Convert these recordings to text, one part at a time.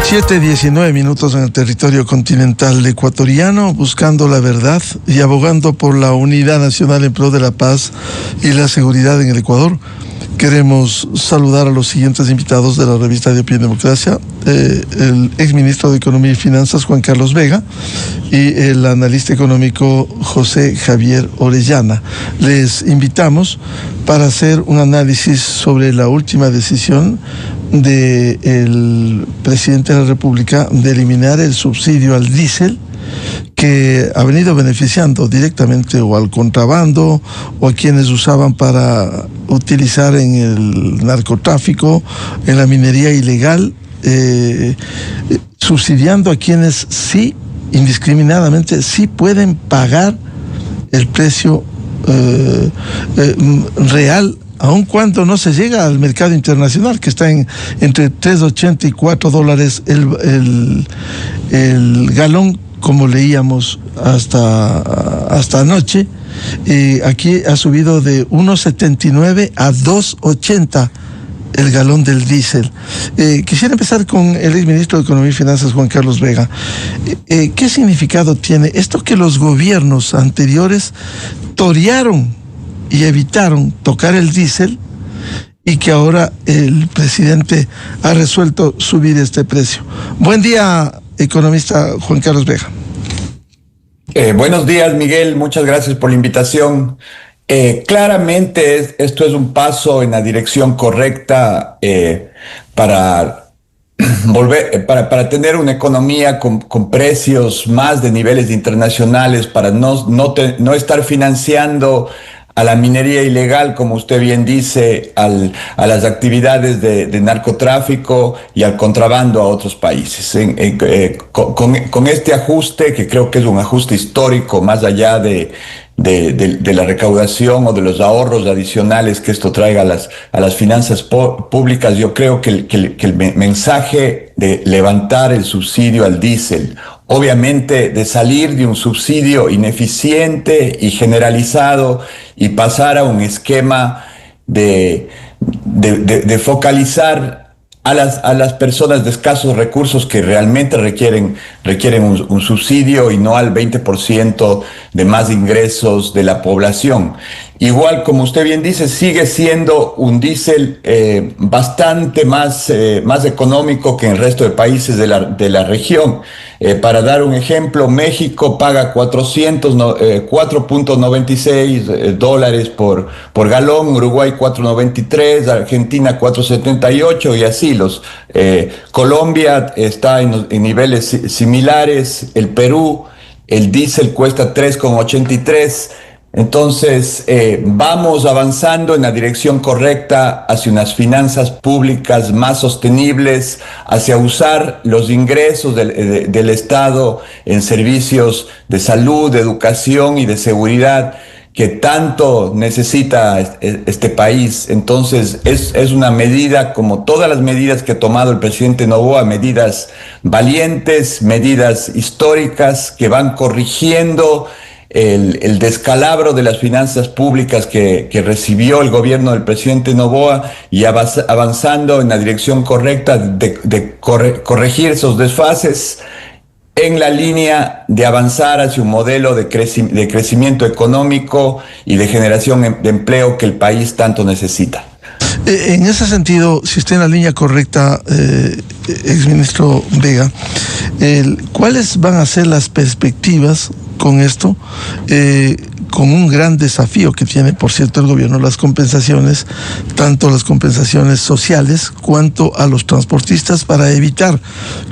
7:19 en el territorio continental ecuatoriano, buscando la verdad y abogando por la unidad nacional en pro de la paz y la seguridad en el Ecuador. Queremos saludar a los siguientes invitados de la revista de Opinión Democracia, el exministro de Economía y Finanzas, Juan Carlos Vega, y el analista económico José Javier Orellana. Les invitamos para hacer un análisis sobre la última decisión del presidente de la República de eliminar el subsidio al diésel, que ha venido beneficiando directamente o al contrabando o a quienes usaban para utilizar en el narcotráfico, en la minería ilegal, subsidiando a quienes sí, indiscriminadamente, sí pueden pagar el precio real, aun cuando no se llega al mercado internacional, que está entre $3.80 y $4 el galón, como leíamos hasta anoche. Aquí ha subido de 1.79 a 2.80 el galón del diésel. Quisiera empezar con el exministro de Economía y Finanzas, Juan Carlos Vega. ¿Qué significado tiene esto que los gobiernos anteriores torearon y evitaron tocar el diésel, y que ahora el presidente ha resuelto subir este precio? Buen día, economista Juan Carlos Vega. Buenos días, Miguel. Muchas gracias por la invitación. Claramente esto es un paso en la dirección correcta para para tener una economía con precios más de niveles internacionales, para no estar financiando a la minería ilegal, como usted bien dice, a las actividades de narcotráfico y al contrabando a otros países. Con este ajuste, que creo que es un ajuste histórico, más allá de la recaudación o de los ahorros adicionales que esto traiga a las finanzas públicas, yo creo que el mensaje de levantar el subsidio al diésel, obviamente de salir de un subsidio ineficiente y generalizado y pasar a un esquema de focalizar a las personas de escasos recursos que realmente requieren un subsidio, y no al 20% de más ingresos de la población. Igual, como usted bien dice, sigue siendo un diésel bastante más económico que en el resto de países de la región. Para dar un ejemplo, México paga $4.96 por galón, Uruguay 4.93, Argentina 4.78 y así. Colombia está en niveles similares, el Perú, el diésel cuesta 3.83. Entonces, vamos avanzando en la dirección correcta hacia unas finanzas públicas más sostenibles, hacia usar los ingresos del Estado en servicios de salud, de educación y de seguridad que tanto necesita este país. Entonces, es una medida, como todas las medidas que ha tomado el presidente Noboa, medidas valientes, medidas históricas que van corrigiendo el descalabro de las finanzas públicas que recibió el gobierno del presidente Noboa, y avanzando en la dirección correcta de corregir esos desfases en la línea de avanzar hacia un modelo de crecimiento económico y de generación de empleo que el país tanto necesita. En ese sentido, si está en la línea correcta, exministro Vega, ¿cuáles van a ser las perspectivas con esto? Con un gran desafío que tiene, por cierto, el gobierno, las compensaciones, tanto las compensaciones sociales cuanto a los transportistas, para evitar,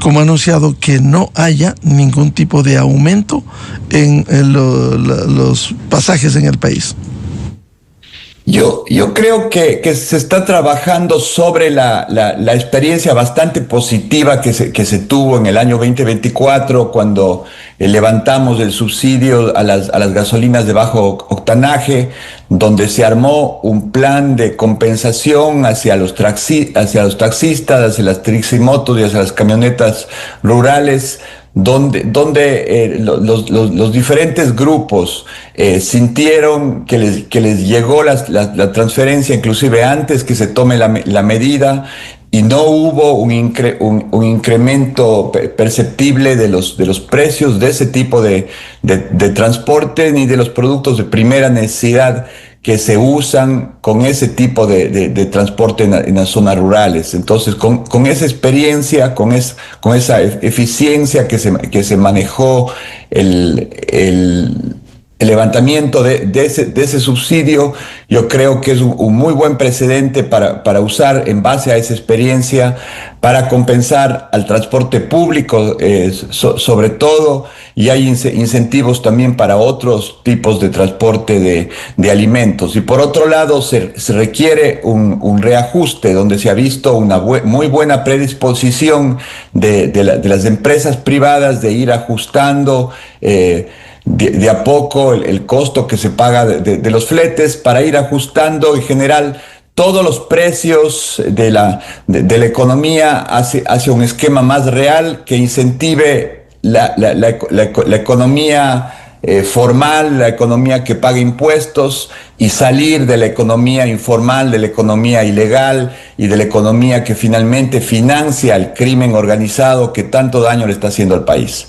como ha anunciado, que no haya ningún tipo de aumento en los pasajes en el país. Yo creo que se está trabajando sobre la experiencia bastante positiva que se tuvo en el año 2024, cuando levantamos el subsidio a las gasolinas de bajo octanaje, donde se armó un plan de compensación hacia los taxistas, hacia las triximotos y hacia las camionetas rurales, donde los diferentes grupos sintieron que les llegó la transferencia, inclusive antes que se tome la medida, y no hubo un incremento perceptible de los precios de ese tipo de transporte ni de los productos de primera necesidad que se usan con ese tipo de transporte en las zonas rurales. Entonces, con esa experiencia, con esa eficiencia que se manejó el levantamiento de ese subsidio, yo creo que es un muy buen precedente para usar en base a esa experiencia para compensar al transporte público, sobre todo, y hay incentivos también para otros tipos de transporte de alimentos. Y por otro lado, se requiere un reajuste donde se ha visto una muy buena predisposición de las empresas privadas de ir ajustando de a poco el costo que se paga de los fletes para ir ajustando en general todos los precios de la economía hacia un esquema más real que incentive la economía formal, la economía que paga impuestos, y salir de la economía informal, de la economía ilegal y de la economía que finalmente financia el crimen organizado que tanto daño le está haciendo al país.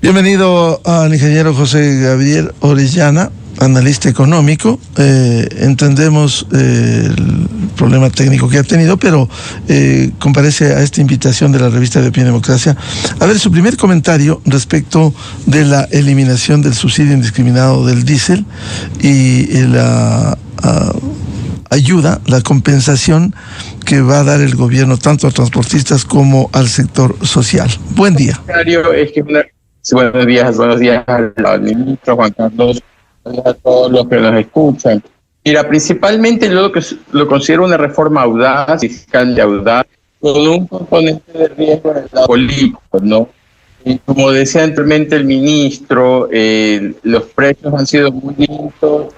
Bienvenido al ingeniero José Gabriel Orellana, analista económico. Entendemos el problema técnico que ha tenido, pero comparece a esta invitación de la revista de Opinión y Democracia. A ver, su primer comentario respecto de la eliminación del subsidio indiscriminado del diésel y la ayuda, la compensación que va a dar el gobierno tanto a transportistas como al sector social. Buen día. Buenos días al ministro Juan Carlos, a todos los que nos escuchan. Mira, principalmente lo considero una reforma audaz, fiscal de audaz, con un componente de riesgo en el lado político, ¿no? Y como decía anteriormente el ministro, los precios han sido muy lentos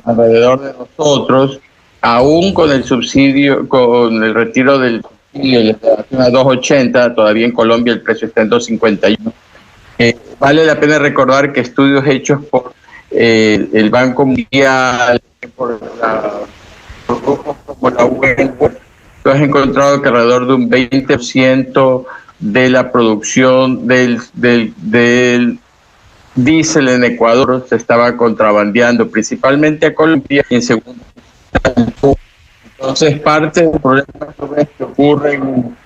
alrededor de nosotros, aún con el subsidio, con el retiro del subsidio de la a 2.80, todavía en Colombia el precio está en 2.51. Vale la pena recordar que estudios hechos por el Banco Mundial, por grupos como la UN, tú has encontrado que alrededor de un 20% de la producción del diésel en Ecuador se estaba contrabandeando, principalmente a Colombia y en segundo. Entonces, parte del problema que ocurre en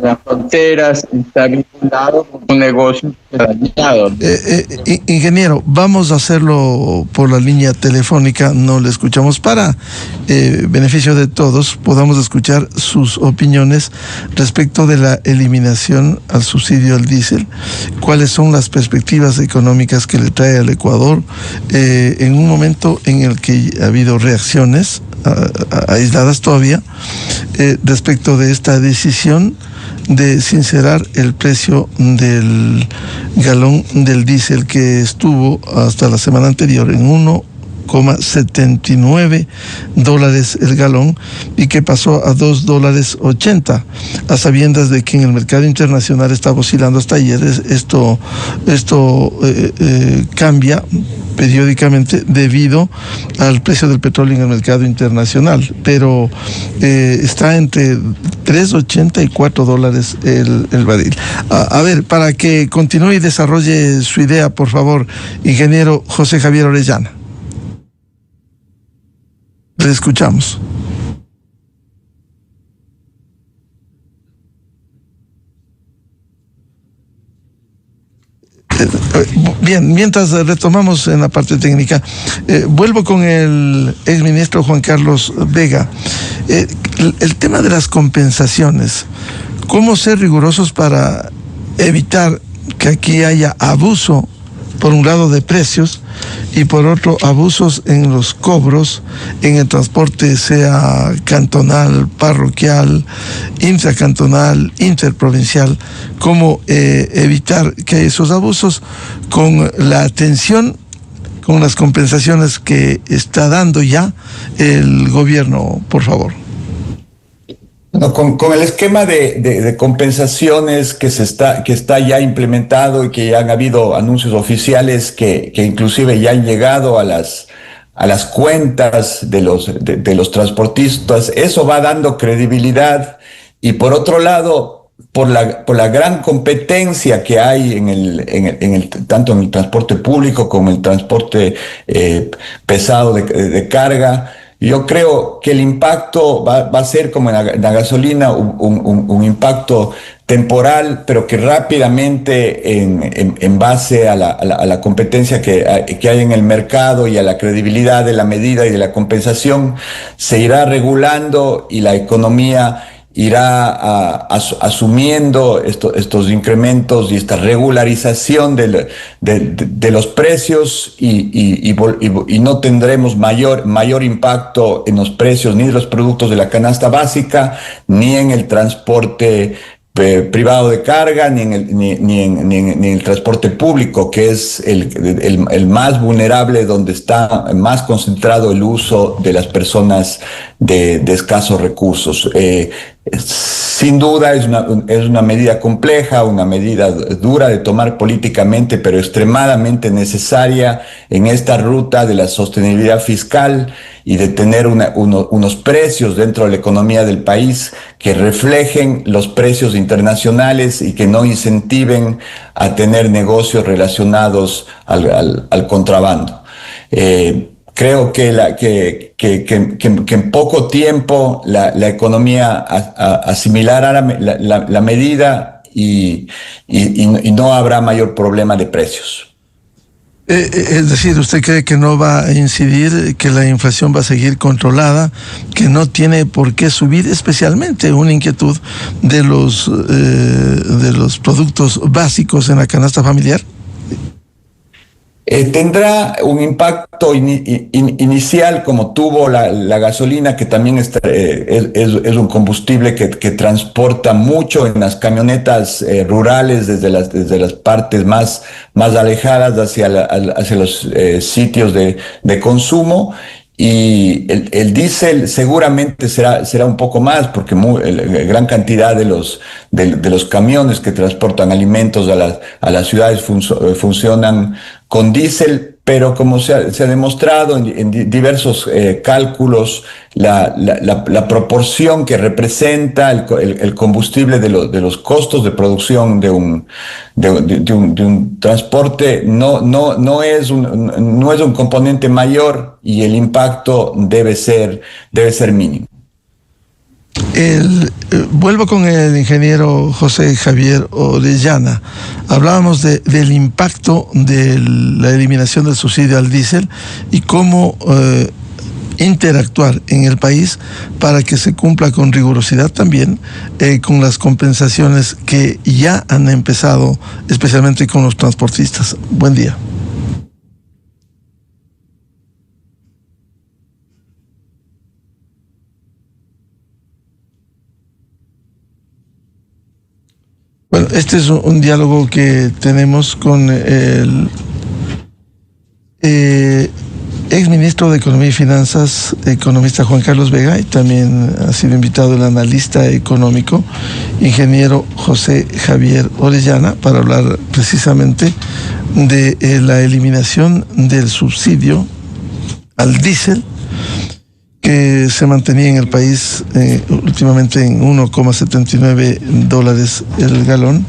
las fronteras está vinculado con un negocio dañado. Ingeniero, vamos a hacerlo por la línea telefónica, no le escuchamos para beneficio de todos, podamos escuchar sus opiniones respecto de la eliminación al subsidio al diésel, cuáles son las perspectivas económicas que le trae al Ecuador en un momento en el que ha habido reacciones aisladas todavía respecto de esta decisión de sincerar el precio del galón del diésel, que estuvo hasta la semana anterior en $1.79 el galón y que pasó a $2.80, a sabiendas de que en el mercado internacional estaba oscilando hasta ayer. Esto cambia periódicamente debido al precio del petróleo en el mercado internacional, pero está entre $3.80 y $4 el barril. A ver, para que continúe y desarrolle su idea, por favor, ingeniero José Javier Orellana. Le escuchamos. Bien, mientras retomamos en la parte técnica, vuelvo con el exministro Juan Carlos Vega. El tema de las compensaciones, ¿cómo ser rigurosos para evitar que aquí haya abuso, por un lado, de precios y por otro, abusos en los cobros, en el transporte, sea cantonal, parroquial, intracantonal, interprovincial? ¿Cómo evitar que haya esos abusos con la atención, con las compensaciones que está dando ya el gobierno, por favor? No, con el esquema de compensaciones que está ya implementado y que ya han habido anuncios oficiales que inclusive ya han llegado a a las cuentas de los transportistas. Eso va dando credibilidad. Y por otro lado, por la gran competencia que hay tanto en el transporte público como en el transporte pesado de carga, yo creo que el impacto va a ser como en la gasolina, un impacto temporal, pero que rápidamente en base a la competencia que hay en el mercado y a la credibilidad de la medida y de la compensación, se irá regulando y la economía irá asumiendo estos incrementos y esta regularización de los precios y no tendremos mayor impacto en los precios ni de los productos de la canasta básica, ni en el transporte privado de carga, ni en el transporte público, que es el más vulnerable, donde está más concentrado el uso de las personas de escasos recursos. Sin duda es una medida compleja, una medida dura de tomar políticamente, pero extremadamente necesaria en esta ruta de la sostenibilidad fiscal y de tener unos precios dentro de la economía del país que reflejen los precios internacionales y que no incentiven a tener negocios relacionados al contrabando. Creo que en poco tiempo la economía asimilará la medida y no habrá mayor problema de precios. Es decir, ¿usted cree que no va a incidir, que la inflación va a seguir controlada, que no tiene por qué subir, especialmente una inquietud de los productos básicos en la canasta familiar? Tendrá un impacto inicial como tuvo la gasolina, que también es un combustible que transporta mucho en las camionetas rurales desde las partes más alejadas hacia los sitios de consumo. Y el diésel seguramente será un poco más, porque gran cantidad de los camiones que transportan alimentos a las ciudades funcionan con diésel, pero como se ha demostrado en diversos cálculos, la proporción que representa el combustible de los costos de producción de un transporte no es un componente mayor, y el impacto debe ser mínimo. Vuelvo con el ingeniero José Javier Orellana. Hablábamos del impacto de la eliminación del subsidio al diésel y cómo interactuar en el país para que se cumpla con rigurosidad también con las compensaciones que ya han empezado, especialmente con los transportistas. Buen día. Bueno, este es un diálogo que tenemos con el exministro de Economía y Finanzas, economista Juan Carlos Vega, y también ha sido invitado el analista económico, ingeniero José Javier Orellana, para hablar precisamente de la eliminación del subsidio al diésel, que se mantenía en el país últimamente en $1,79 el galón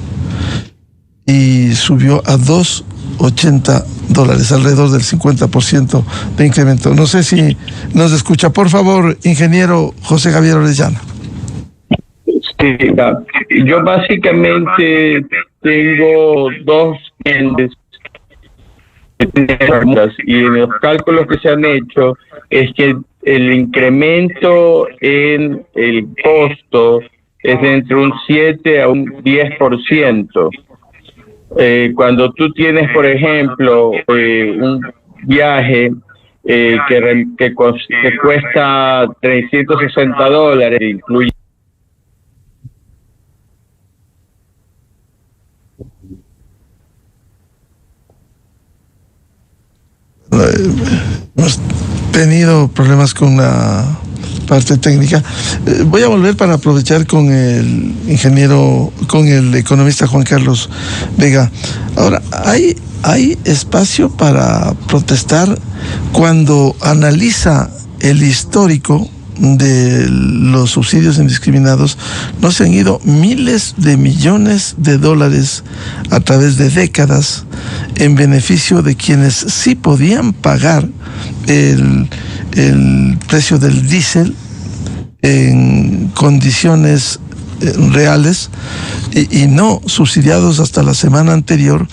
y subió a $2,80, alrededor del 50% de incremento. No sé si nos escucha. Por favor, ingeniero José Javier Orellana. Sí, yo básicamente tengo dos entes y en los cálculos que se han hecho es que el incremento en el costo es de entre un 7 a un 10%. Cuando tú tienes, por ejemplo, un viaje que cuesta $360, incluye hemos tenido problemas con la parte técnica. Voy a volver para aprovechar con el economista Juan Carlos Vega. Ahora, ¿hay espacio para protestar cuando analiza el histórico de los subsidios indiscriminados? No se han ido miles de millones de dólares a través de décadas en beneficio de quienes sí podían pagar el precio del diésel en condiciones reales y no subsidiados hasta la semana anterior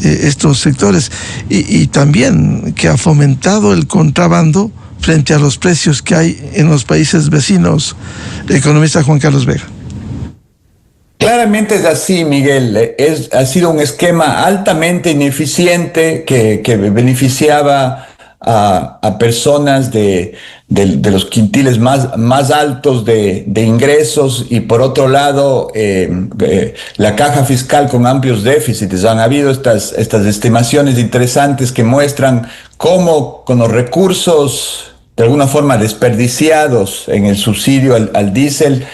estos sectores, y también que ha fomentado el contrabando frente a los precios que hay en los países vecinos. Economista Juan Carlos Vega. Claramente es así, Miguel. Ha sido un esquema altamente ineficiente que beneficiaba a personas de los quintiles más altos de ingresos, y por otro lado la caja fiscal con amplios déficits. Han habido estas estimaciones interesantes que muestran cómo con los recursos de alguna forma desperdiciados en el subsidio al diésel,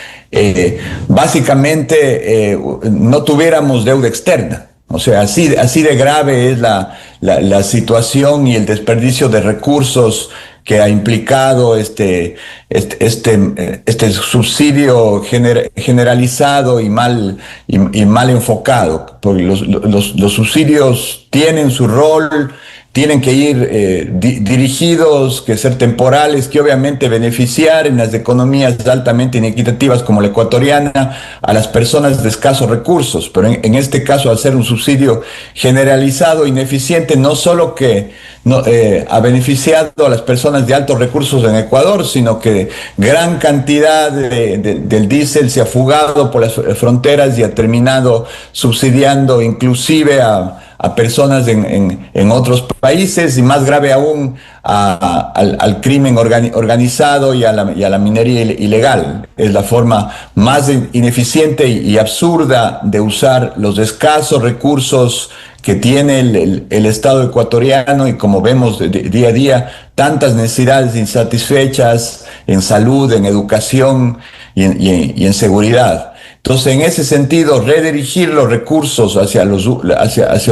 básicamente no tuviéramos deuda externa. O sea, así de grave es la situación y el desperdicio de recursos que ha implicado este subsidio generalizado y mal enfocado. Porque los subsidios tienen su rol, tienen que ir dirigidos, que ser temporales, que obviamente beneficiar en las economías altamente inequitativas como la ecuatoriana a las personas de escasos recursos. Pero en este caso, al ser un subsidio generalizado, ineficiente, no solo que ha beneficiado a las personas de altos recursos en Ecuador, sino que gran cantidad del diésel se ha fugado por las fronteras y ha terminado subsidiando inclusive a personas en otros países, y más grave aún al crimen organizado y a la minería ilegal. Es la forma más ineficiente y absurda de usar los escasos recursos que tiene el Estado ecuatoriano, y como vemos día a día, tantas necesidades insatisfechas en salud, en educación y en seguridad. Entonces, en ese sentido, redirigir los recursos hacia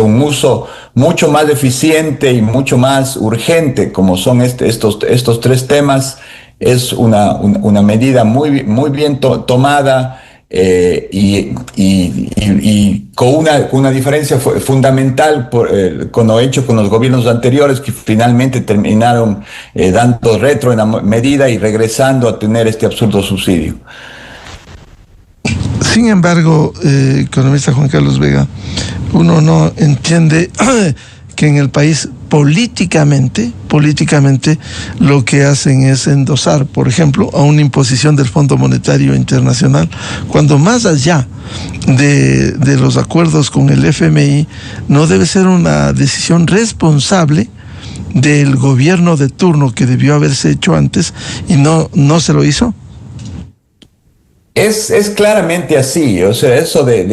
un uso mucho más eficiente y mucho más urgente, como son estos tres temas, es una medida muy bien tomada, y con una diferencia fundamental con lo hecho con los gobiernos anteriores, que finalmente terminaron dando retro en la medida y regresando a tener este absurdo subsidio. Sin embargo, economista Juan Carlos Vega, uno no entiende que en el país políticamente lo que hacen es endosar, por ejemplo, a una imposición del Fondo Monetario Internacional, cuando más allá de los acuerdos con el FMI, no debe ser una decisión responsable del gobierno de turno, que debió haberse hecho antes y no se lo hizo. Es claramente así. O sea, eso de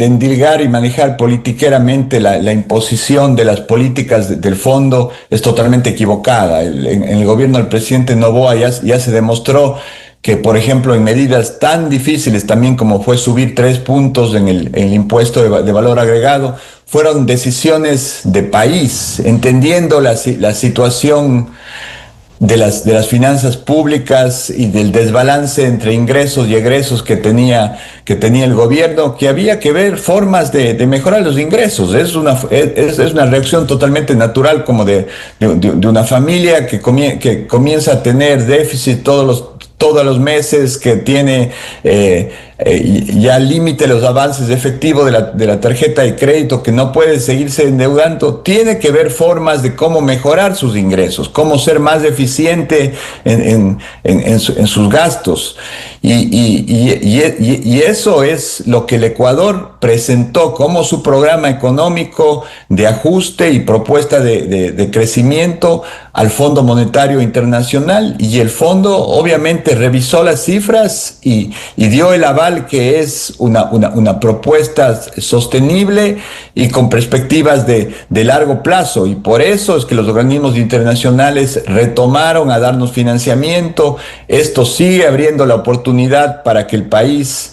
endilgar y manejar politiqueramente la imposición de las políticas del fondo es totalmente equivocada. En el gobierno del presidente Noboa ya se demostró que, por ejemplo, en medidas tan difíciles también como fue subir 3 puntos en el impuesto de valor agregado, fueron decisiones de país, entendiendo la situación de las finanzas públicas y del desbalance entre ingresos y egresos que tenía el gobierno, que había que ver formas de mejorar los ingresos. Es una reacción totalmente natural, como de una familia que comienza a tener déficit todos los meses, que tiene ya al límite los avances efectivos de la tarjeta de crédito, que no puede seguirse endeudando. Tiene que ver formas de cómo mejorar sus ingresos, cómo ser más eficiente en sus gastos. Y eso es lo que el Ecuador presentó como su programa económico de ajuste y propuesta de crecimiento al Fondo Monetario Internacional, y el fondo obviamente revisó las cifras y dio el aval que es una propuesta sostenible y con perspectivas de largo plazo, y por eso es que los organismos internacionales retomaron a darnos financiamiento. Esto sigue abriendo la oportunidad para que el país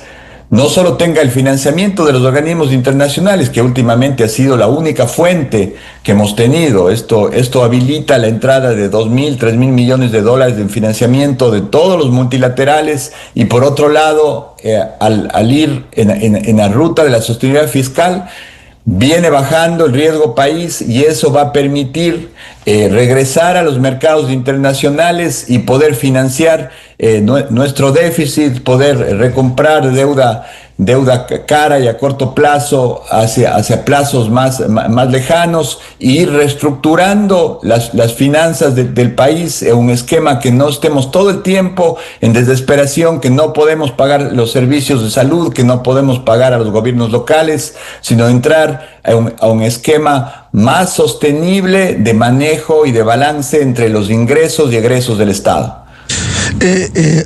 no solo tenga el financiamiento de los organismos internacionales, que últimamente ha sido la única fuente que hemos tenido. Esto habilita la entrada de 2.000, 3.000 millones de dólares de financiamiento de todos los multilaterales, y por otro lado, al ir en la ruta de la sostenibilidad fiscal, viene bajando el riesgo país, y eso va a permitir regresar a los mercados internacionales y poder financiar nuestro déficit, poder recomprar deuda cara y a corto plazo hacia plazos más lejanos, e ir reestructurando las finanzas del país en un esquema que no estemos todo el tiempo en desesperación, que no podemos pagar los servicios de salud, que no podemos pagar a los gobiernos locales, sino entrar a un esquema más sostenible de manejo y de balance entre los ingresos y egresos del Estado.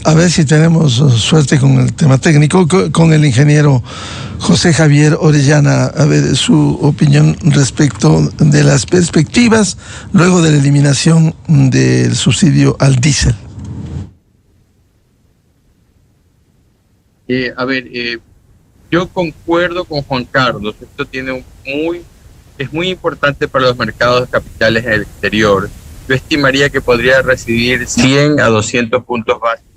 A ver si tenemos suerte con el tema técnico, con el ingeniero José Javier Orellana, a ver su opinión respecto de las perspectivas luego de la eliminación del subsidio al diésel. Yo concuerdo con Juan Carlos. Esto es muy importante para los mercados de capitales en el exterior. Yo estimaría que podría recibir 100 a 200 puntos básicos.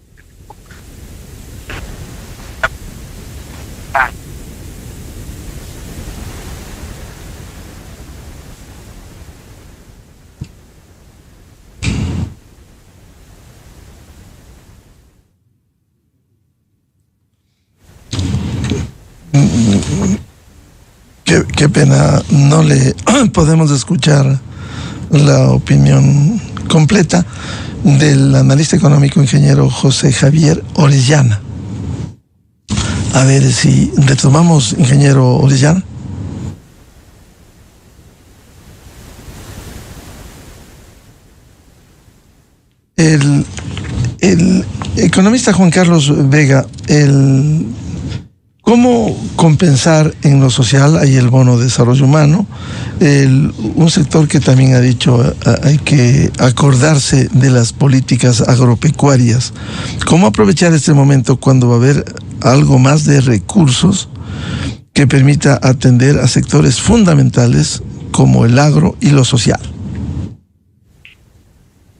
Qué pena, no le podemos escuchar la opinión completa del analista económico ingeniero José Javier Orellana. A ver si retomamos, ingeniero Orellana. El economista Juan Carlos Vega, ¿cómo compensar en lo social? Hay el bono de desarrollo humano, un sector que también ha dicho hay que acordarse de las políticas agropecuarias. ¿Cómo aprovechar este momento cuando va a haber algo más de recursos que permita atender a sectores fundamentales como el agro y lo social?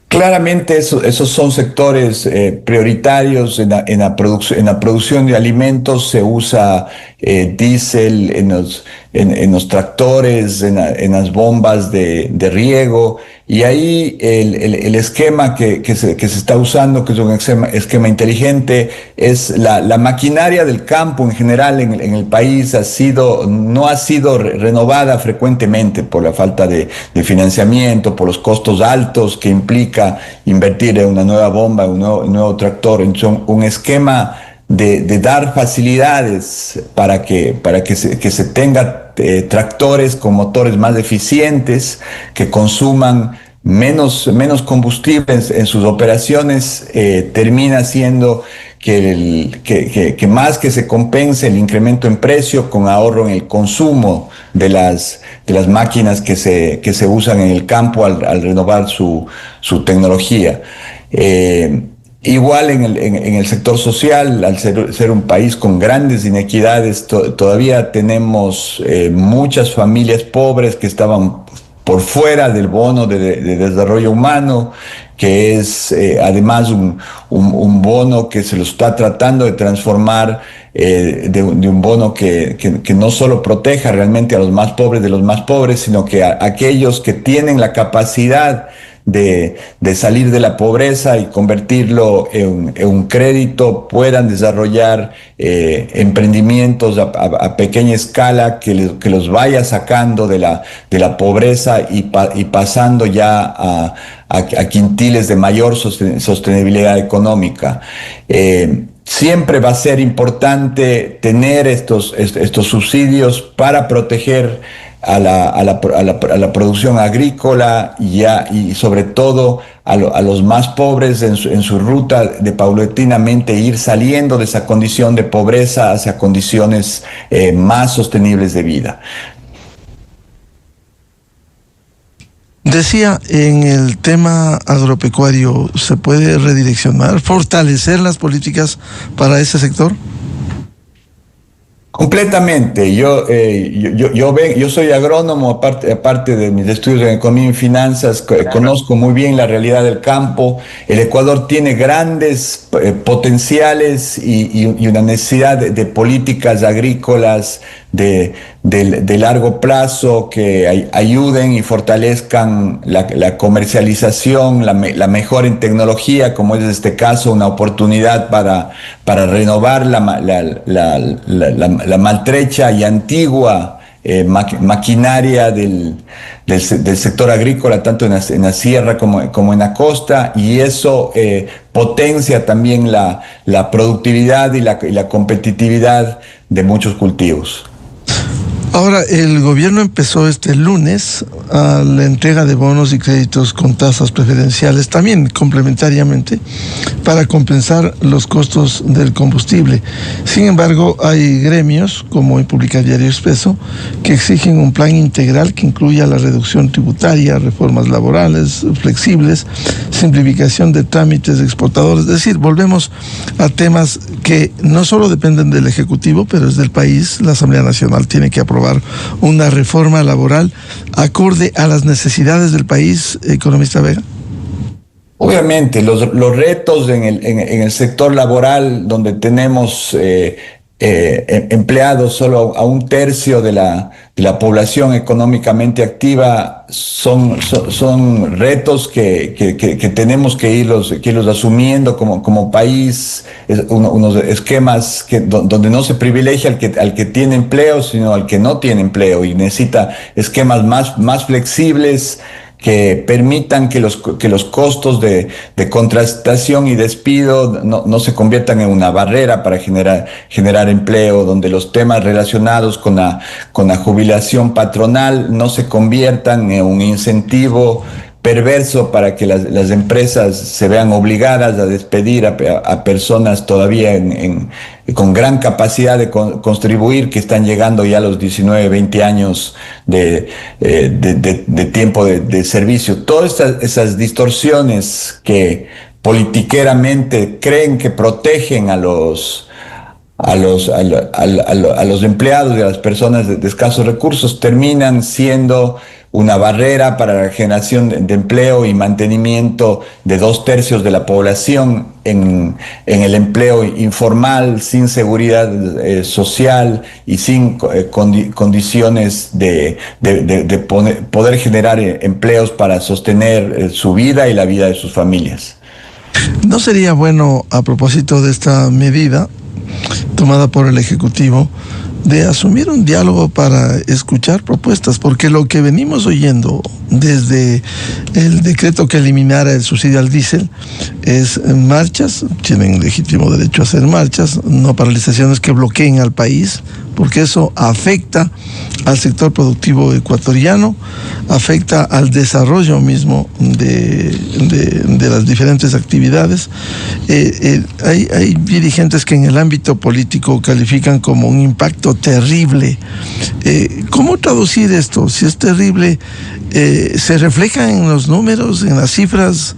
Claramente esos son sectores prioritarios en la producción de alimentos. Se usa diésel en los tractores, en las bombas de riego, y ahí el esquema que se está usando, que es un esquema inteligente, es la maquinaria del campo en general en el país no ha sido renovada frecuentemente por la falta de financiamiento, por los costos altos que implica invertir en una nueva bomba, un nuevo tractor. Entonces, un esquema de dar facilidades para que se tenga tractores con motores más eficientes, que consuman menos combustible en sus operaciones, termina siendo que más que se compense el incremento en precio con ahorro en el consumo de las máquinas que se usan en el campo al renovar su tecnología. Igual en el sector social, al ser un país con grandes inequidades, todavía tenemos muchas familias pobres que estaban por fuera del bono de desarrollo humano, que es además un bono que se lo está tratando de transformar de un bono que no solo proteja realmente a los más pobres de los más pobres, sino que a aquellos que tienen la capacidad de salir de la pobreza y convertirlo en un crédito, puedan desarrollar emprendimientos a pequeña escala que los vaya sacando de la pobreza y pasando ya a quintiles de mayor sostenibilidad económica. Siempre va a ser importante tener estos subsidios para proteger a la producción agrícola y sobre todo a los más pobres en su ruta de paulatinamente ir saliendo de esa condición de pobreza hacia condiciones más sostenibles de vida. Decía, en el tema agropecuario, ¿se puede redireccionar, fortalecer las políticas para ese sector? Completamente. Yo soy agrónomo, aparte de mis estudios en economía y finanzas, conozco muy bien la realidad del campo. El Ecuador tiene grandes potenciales y una necesidad de políticas agrícolas de largo plazo que ayuden y fortalezcan la comercialización, la mejora en tecnología, como es en este caso una oportunidad para renovar la maltrecha y antigua maquinaria del sector agrícola, tanto en la sierra como en la costa, y eso potencia también la productividad y la competitividad de muchos cultivos. Ahora, el gobierno empezó este lunes a la entrega de bonos y créditos con tasas preferenciales, también complementariamente, para compensar los costos del combustible. Sin embargo, hay gremios, como en Publica Diario Expreso, que exigen un plan integral que incluya la reducción tributaria, reformas laborales flexibles, simplificación de trámites de exportadores. Es decir, volvemos a temas que no solo dependen del Ejecutivo, pero es del país. La Asamblea Nacional tiene que aprobar una reforma laboral acorde a las necesidades del país, economista Vega. Obviamente, los retos en el sector laboral, donde tenemos empleados solo a un tercio de la población económicamente activa, son retos que tenemos que irlos asumiendo como país, unos esquemas donde no se privilegia al que tiene empleo, sino al que no tiene empleo, y necesita esquemas más flexibles que permitan que los costos de contratación y despido no se conviertan en una barrera para generar empleo, donde los temas relacionados con la jubilación patronal no se conviertan en un incentivo perverso para que las empresas se vean obligadas a despedir a personas todavía con gran capacidad de contribuir, que están llegando ya a los 19, 20 años de tiempo de servicio. Todas esas distorsiones que politiqueramente creen que protegen a los empleados y a las personas de escasos recursos terminan siendo una barrera para la generación de empleo y mantenimiento de 2/3 de la población en el empleo informal, sin seguridad social y sin condiciones de poder generar empleos para sostener su vida y la vida de sus familias. ¿No sería bueno, a propósito de esta medida tomada por el Ejecutivo, de asumir un diálogo para escuchar propuestas? Porque lo que venimos oyendo desde el decreto que eliminara el subsidio al diésel es marchas, tienen legítimo derecho a hacer marchas, no paralizaciones que bloqueen al país, porque eso afecta al sector productivo ecuatoriano, afecta al desarrollo mismo de las diferentes actividades. Hay dirigentes que en el ámbito político califican como un impacto terrible. ¿Cómo traducir esto? Si es terrible, ¿se refleja en los números, en las cifras,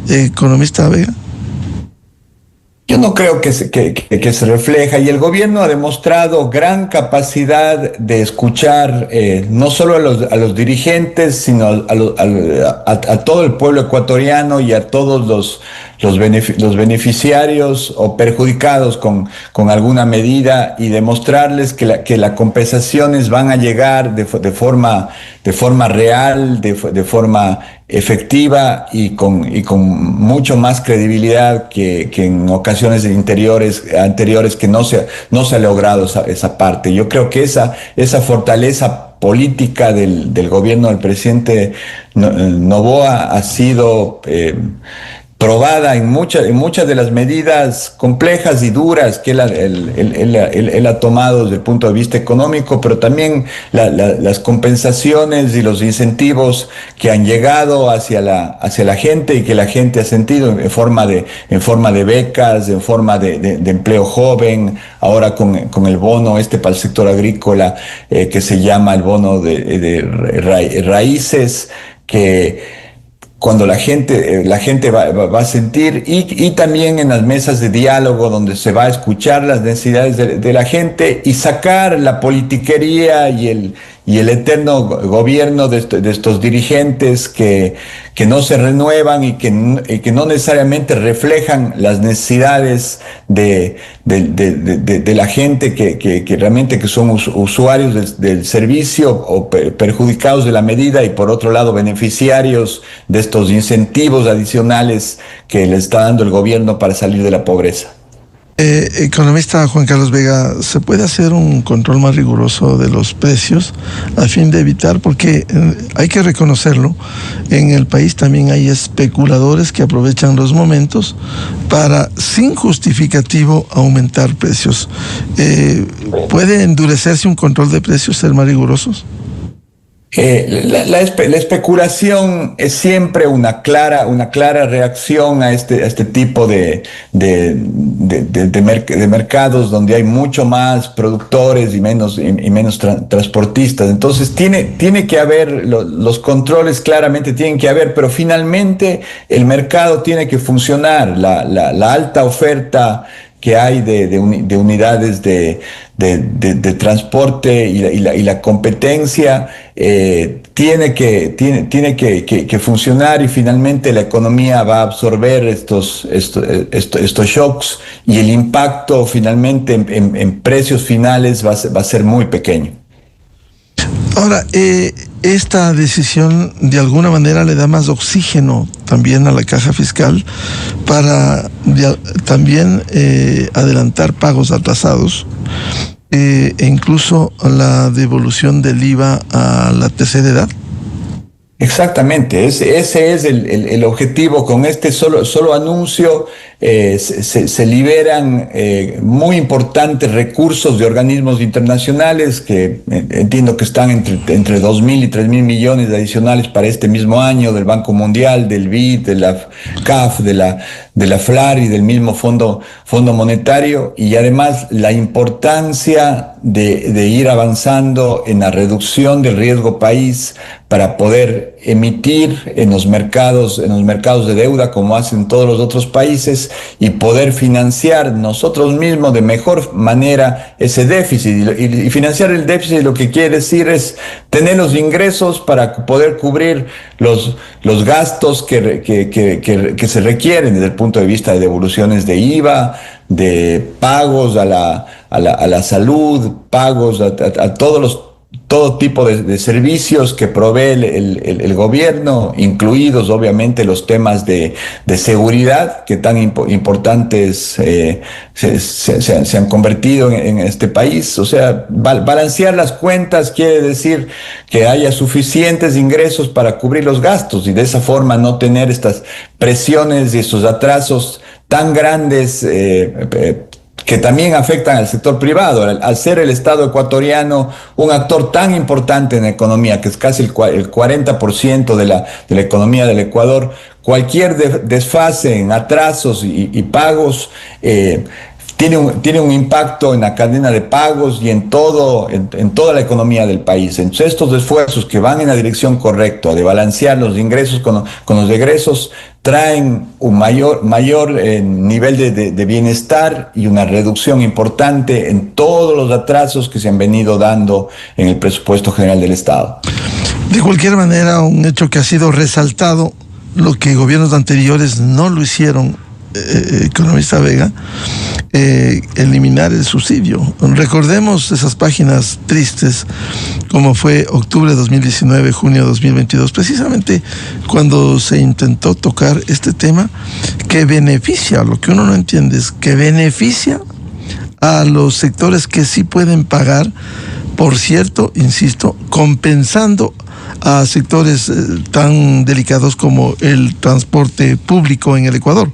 economista Vega? Yo no creo que se refleja, y el gobierno ha demostrado gran capacidad de escuchar no solo a los dirigentes, sino a todo el pueblo ecuatoriano y a todos los beneficiarios o perjudicados con alguna medida, y demostrarles que las compensaciones van a llegar de forma real, de forma efectiva y con mucho más credibilidad que en ocasiones anteriores que no se ha logrado esa parte. Yo creo que esa fortaleza política del gobierno del presidente Noboa ha sido probada en muchas de las medidas complejas y duras que él ha tomado desde el punto de vista económico, pero también las compensaciones y los incentivos que han llegado hacia la gente y que la gente ha sentido en forma de becas, en forma de empleo joven, ahora con el bono para el sector agrícola que se llama el bono de raíces, que cuando la gente va a sentir, y también en las mesas de diálogo donde se va a escuchar las necesidades de la gente y sacar la politiquería y el eterno gobierno de estos dirigentes que no se renuevan y que no necesariamente reflejan las necesidades de la gente que realmente que son usuarios del servicio o perjudicados de la medida, y por otro lado beneficiarios de estos incentivos adicionales que le está dando el gobierno para salir de la pobreza. Economista Juan Carlos Vega, ¿se puede hacer un control más riguroso de los precios a fin de evitar, porque hay que reconocerlo, en el país también hay especuladores que aprovechan los momentos para, sin justificativo, aumentar precios? ¿Puede endurecerse un control de precios, ser más rigurosos? La especulación es siempre una clara reacción a este tipo de mercados donde hay mucho más productores y menos transportistas. Entonces tiene que haber los controles, claramente tienen que haber, pero finalmente el mercado tiene que funcionar. La alta oferta que hay de unidades de transporte y la competencia tiene que funcionar, y finalmente la economía va a absorber estos shocks, y el impacto finalmente en precios finales va a ser muy pequeño. Ahora, esta decisión de alguna manera le da más oxígeno también a la caja fiscal para también adelantar pagos atrasados, e incluso la devolución del IVA a la tercera edad. Exactamente, ese es el objetivo. Con este solo anuncio se liberan muy importantes recursos de organismos internacionales que entiendo que están entre 2.000 y 3.000 millones adicionales para este mismo año, del Banco Mundial, del BID, de la CAF, de la FLAR y del mismo Fondo Monetario, y además la importancia de ir avanzando en la reducción del riesgo país para poder emitir en los mercados de deuda como hacen todos los otros países, y poder financiar nosotros mismos de mejor manera ese déficit. Y financiar el déficit lo que quiere decir es tener los ingresos para poder cubrir los gastos que se requieren desde el punto de vista de devoluciones de IVA, de pagos a la salud, pagos a todo tipo de servicios que provee el gobierno, incluidos obviamente los temas de seguridad que tan importantes se han convertido en este país. O sea, balancear las cuentas quiere decir que haya suficientes ingresos para cubrir los gastos, y de esa forma no tener estas presiones y estos atrasos tan grandes que también afectan al sector privado. Al ser el Estado ecuatoriano un actor tan importante en la economía, que es casi el 40% de la economía del Ecuador, cualquier desfase en atrasos y pagos tiene un impacto en la cadena de pagos y en toda la economía del país. Entonces, estos esfuerzos que van en la dirección correcta de balancear los ingresos con los egresos traen un mayor nivel de bienestar y una reducción importante en todos los atrasos que se han venido dando en el presupuesto general del Estado. De cualquier manera, un hecho que ha sido resaltado, lo que gobiernos anteriores no lo hicieron, economista Vega, eliminar el subsidio. Recordemos esas páginas tristes, como fue octubre de 2019, junio de 2022, precisamente cuando se intentó tocar este tema que beneficia, lo que uno no entiende es que beneficia a los sectores que sí pueden pagar, por cierto, insisto, compensando a sectores tan delicados como el transporte público en el Ecuador.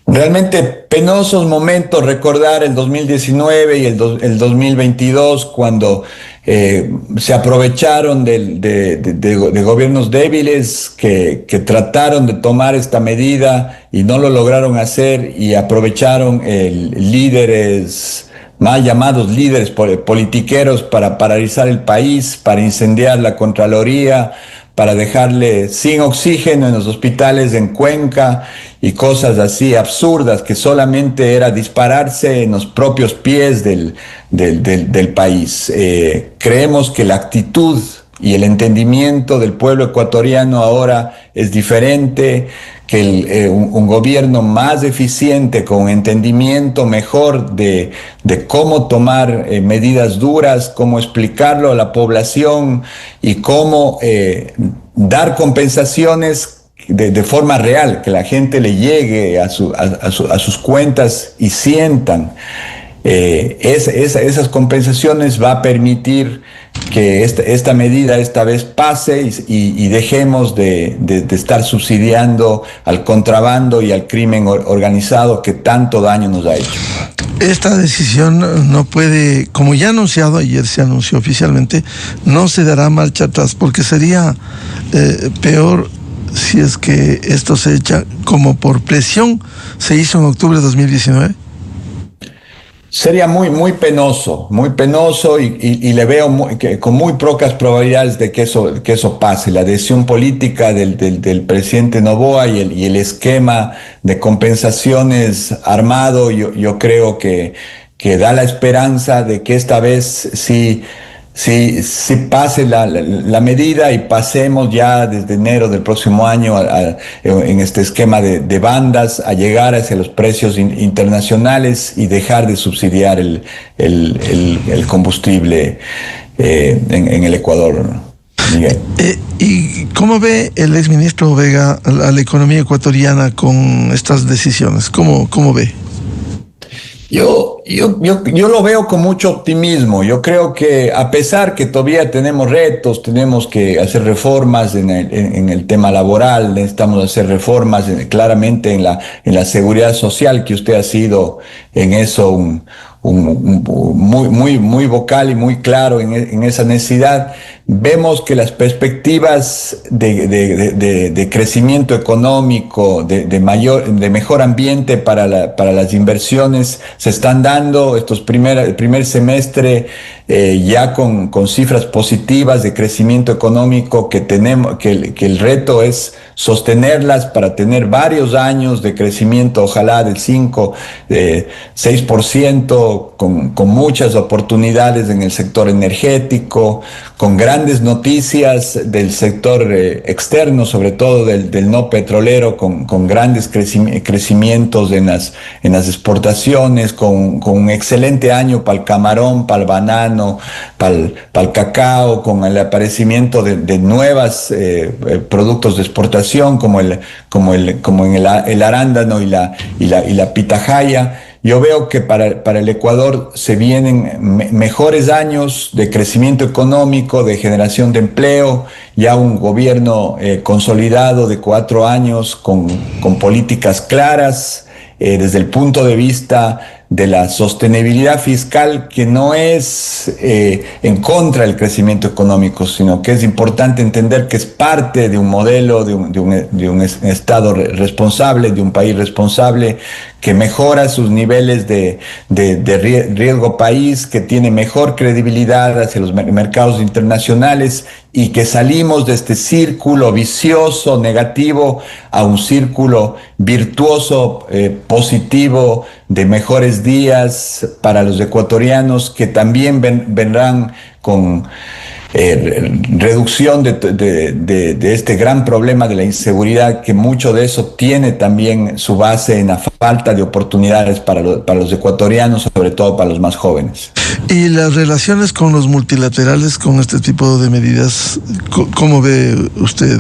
Realmente penosos momentos recordar el 2019 y el 2022 cuando se aprovecharon de gobiernos débiles que trataron de tomar esta medida y no lo lograron hacer y aprovecharon líderes, mal llamados líderes politiqueros, para paralizar el país, para incendiar la Contraloría, para dejarle sin oxígeno en los hospitales en Cuenca y cosas así absurdas que solamente era dispararse en los propios pies del país. Creemos que la actitud y el entendimiento del pueblo ecuatoriano ahora es diferente, que un gobierno más eficiente, con entendimiento mejor de cómo tomar medidas duras, cómo explicarlo a la población y cómo dar compensaciones de forma real, que la gente le llegue a sus cuentas y sientan. Esas compensaciones va a permitir que esta medida esta vez pase y dejemos de estar subsidiando al contrabando y al crimen organizado que tanto daño nos ha hecho. Esta decisión no puede, como ya anunciado, ayer se anunció oficialmente, no se dará marcha atrás, porque sería peor si es que esto se echa como por presión. Se hizo en octubre de 2019. Sería muy penoso y le veo con muy pocas probabilidades de que eso pase. La decisión política del presidente Noboa y el esquema de compensaciones armado, yo creo que da la esperanza de que esta vez sí pase la medida y pasemos ya desde enero del próximo año en este esquema de bandas a llegar hacia los precios internacionales y dejar de subsidiar el combustible en el Ecuador, Miguel. ¿Y cómo ve el exministro Vega a la economía ecuatoriana con estas decisiones? ¿Cómo ve? Yo lo veo con mucho optimismo. Yo creo que a pesar que todavía tenemos retos, tenemos que hacer reformas en el tema laboral, necesitamos hacer reformas claramente en la seguridad social, que usted ha sido en eso muy vocal y muy claro en esa necesidad. Vemos que las perspectivas de crecimiento económico, de mejor ambiente para las inversiones se están dando. El primer semestre ya con cifras positivas de crecimiento económico que tenemos, que el reto es sostenerlas para tener varios años de crecimiento, ojalá del 6%, con muchas oportunidades en el sector energético, con grandes noticias del sector externo, sobre todo del no petrolero, con grandes crecimientos en las exportaciones, con un excelente año para el camarón, para el banano, para el cacao, con el aparecimiento de nuevos productos de exportación como el arándano y la pitahaya. Yo veo que para el Ecuador se vienen mejores años de crecimiento económico, de generación de empleo, ya un gobierno consolidado de 4 años con políticas claras desde el punto de vista de la sostenibilidad fiscal, que no es en contra del crecimiento económico, sino que es importante entender que es parte de un modelo, de un Estado responsable, de un país responsable, que mejora sus niveles de riesgo país, que tiene mejor credibilidad hacia los mercados internacionales y que salimos de este círculo vicioso, negativo, a un círculo virtuoso, positivo, de mejores días para los ecuatorianos, que también vendrán con reducción de este gran problema de la inseguridad, que mucho de eso tiene también su base en la falta de oportunidades para los ecuatorianos, sobre todo para los más jóvenes. ¿Y las relaciones con los multilaterales con este tipo de medidas, cómo ve usted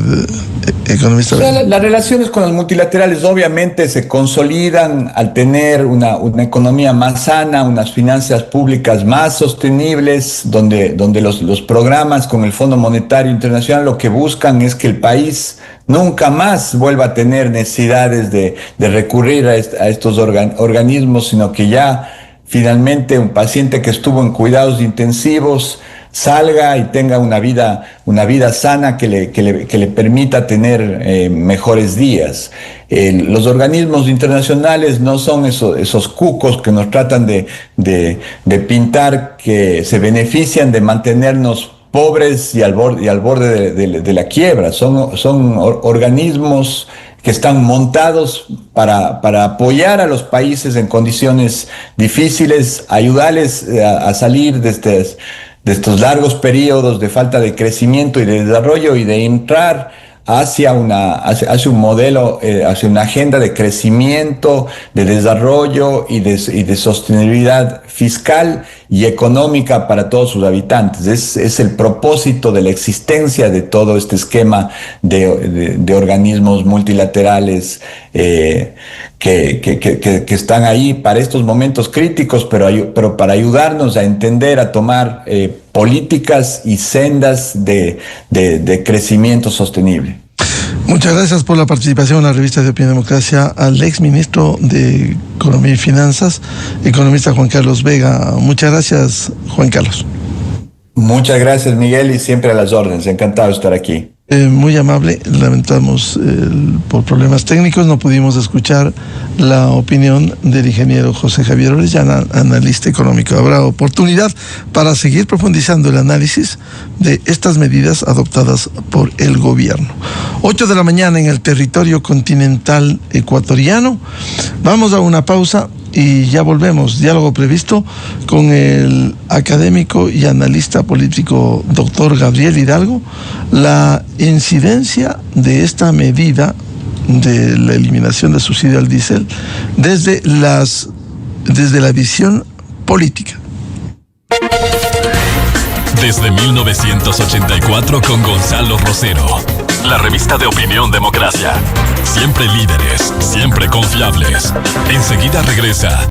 economista. O sea, las relaciones con los multilaterales obviamente se consolidan al tener una economía más sana, unas finanzas públicas más sostenibles, donde los programas con el Fondo Monetario Internacional lo que buscan es que el país nunca más vuelva a tener necesidades de recurrir a estos organismos, sino que ya finalmente un paciente que estuvo en cuidados intensivos salga y tenga una vida sana que le permita tener mejores días. Los organismos internacionales no son esos cucos que nos tratan de pintar, que se benefician de mantenernos pobres y al borde de la quiebra. Son organismos que están montados para apoyar a los países en condiciones difíciles, ayudarles a salir de estos largos periodos de falta de crecimiento y de desarrollo, y de entrar hacia un modelo, hacia una agenda de crecimiento, de desarrollo y de sostenibilidad fiscal y económica para todos sus habitantes. Es el propósito de la existencia de todo este esquema de organismos multilaterales que están ahí para estos momentos críticos, pero para ayudarnos a entender, a tomar políticas y sendas de crecimiento sostenible. Muchas gracias por la participación en la revista de Opinión y Democracia al exministro de Economía y Finanzas, economista Juan Carlos Vega. Muchas gracias, Juan Carlos. Muchas gracias, Miguel, y siempre a las órdenes. Encantado de estar aquí. Muy amable. Lamentamos por problemas técnicos no pudimos escuchar la opinión del ingeniero José Javier Orellana, analista económico. Habrá oportunidad para seguir profundizando el análisis de estas medidas adoptadas por el gobierno. 8 de la mañana en el territorio continental ecuatoriano. Vamos a una pausa y ya volvemos. Diálogo previsto con el académico y analista político doctor Gabriel Hidalgo. La incidencia de esta medida de la eliminación del subsidio al diésel desde la visión política. Desde 1984 con Gonzalo Rosero. La revista de Opinión Democracia. Siempre líderes, siempre confiables. Enseguida regresa